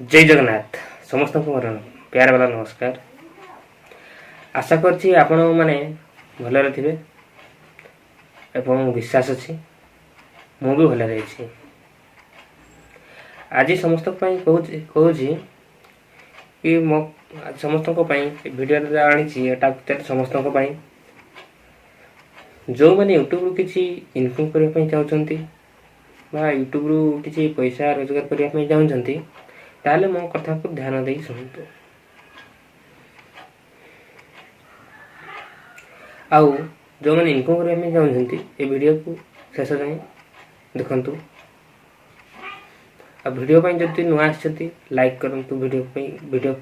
जय जगन्नाथ समस्त मोर प्यार वाला नमस्कार। आशा करछि आपण माने भलरे थिबे एवं विश्वास अछि मु भी भलरे अछि। आज समस्त पई कहूछि कि मो समस्त को पई वीडियो आनी छि एटा समस्त को पई जो माने यूट्यूब रु किछि इनकम करिया पई चाहउछंती बा यूट्यूब रु किछि पैसा रोजगार करिया पई चाहउछंती ताले मो कथा को ध्यान देई सुनतु। आउ जो मैंने इनकम करने में चाहते ये वीडियो को शेष जाए देखंतु। आ वीडियो पे जब नुआ आछती लाइक करंतु वीडियो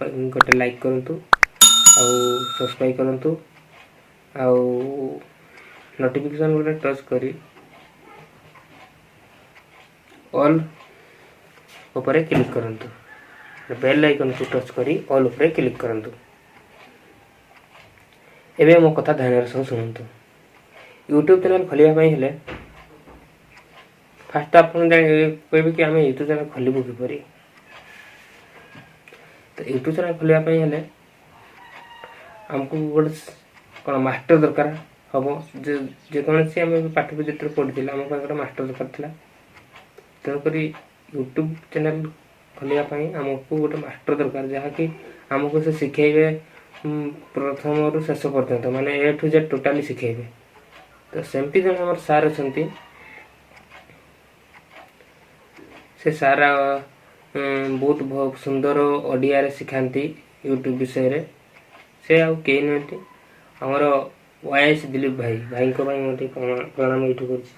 गोटे लाइक करंतु आउ सब्सक्राइब करंतु आउ नोटिफिकेशन गोटे टच करी ऑल ऊपर क्लिक करंतु बेल आइकन को टच करी ऑल ऊपर क्लिक करंतु। एबे मो कथा ध्यान सह सुनंतु। यूट्यूब चैनल खोलिया पई हेले फास्ट आपन कहबे कि हमें यूट्यूब चैनल खोलिबो किपरि। तो यूट्यूब चैनल खोलिया पई हेले हमको गोटे कोन मास्टर दरकार हबो जे कोन से हम पाठ भी जत्र पढिथिला हम कोन मास्टर दरकार थिला। तो करी यूट्यूब चैनल खोलिया पई हमको गोटे मास्टर दरकार जहा कि हमको से सिखेबे प्रथम रु शेष पर्यंत माने ए टू जेड टोटली सिखेबे। तो सेमती जन हमर सार अछंती से सारा बहुत सुंदर ओडिया रे सिखांती यूट्यूब विषय रे। से आउ के नथि हमर वायस दिलीप भाई को भाई मोटी प्रणाम इठु करछि।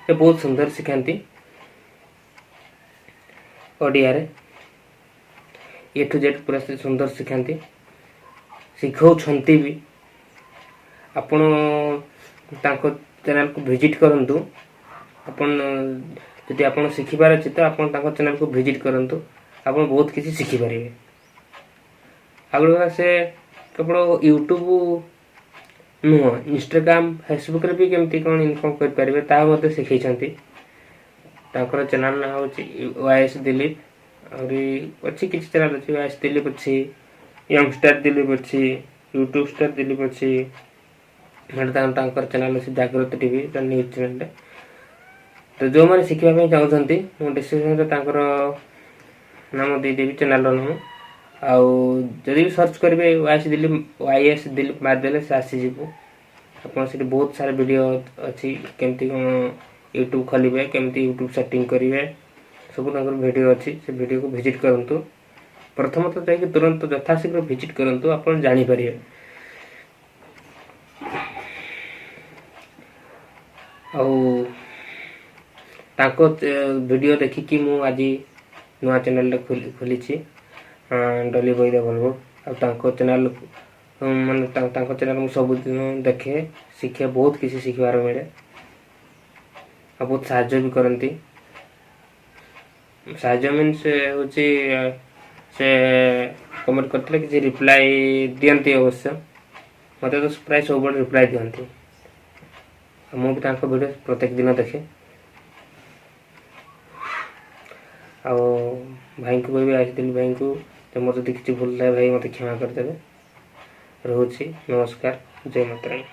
से बहुत सुंदर सिखांती ओडिया रे ए टू जेड पूरा सुंदर सिखांती सिखौछंती भी। आपण ताको चैनल को विजिट करंतु आपण जदि आपण सिखिबार अछि त आपण ताको चैनल को विजिट करंतु आपण बहुत किछि सिखि परिबे। आगुडा से केवल यूट्यूब नुह इंस्टाग्राम फेसबुक रे भी केमती कोन इनकम कर परिबे ता मते सिखैछंती। ताकर चैनल ना होछि वायस दिलीप और अच्छी किसी चैनल अच्छी वायस दिलीप अच्छी यंगस्टर दिलीप अच्छी यूट्यूब स्टार दिलीप अच्छी चैनल अच्छी जागृत टीवी न्यूज चैनल। तो जो मैंने शिखा चाहते मुझे डिस्क्रिप्शन नाम देदेवी चैनल नाम आउ जदि भी सर्च करेंगे वाईएस दिलीप मारदेले से आसीज आप बहुत सारा वीडियो अच्छी केमती यूट्यूब खोलिए केमती यूट्यूब सेटिंग करेंगे सब वीडियो अच्छी से वीडियो को विजिट करंतु। प्रथमतः जाकि तुरंत यथाशीघ्र विजिट करंतु आपण जानि परिबे। आउ ताको वीडियो देखि कि मु आज नुआ चैनल खोली छी डली बॉय बोलबो। आ ताको चैनल माने ताको चैनल मु सब दिन देखे सीखे बहुत किसी सिखबार मिले आ बहुत साहाय्य भी करंती। साहाय्य मीन से होची से कमेंट करते कि रिप्लाई दियंती अवश्य मत तो प्राय सब रिप्लाई दियंती। मु भी तांको वीडियो प्रत्येक दिन देखे आ भाई को भी आइदिल भाई को तो मोर जदि किछि भूल लागे भाई मते क्षमा कर देबे। रहूची नमस्कार जय माता रानी।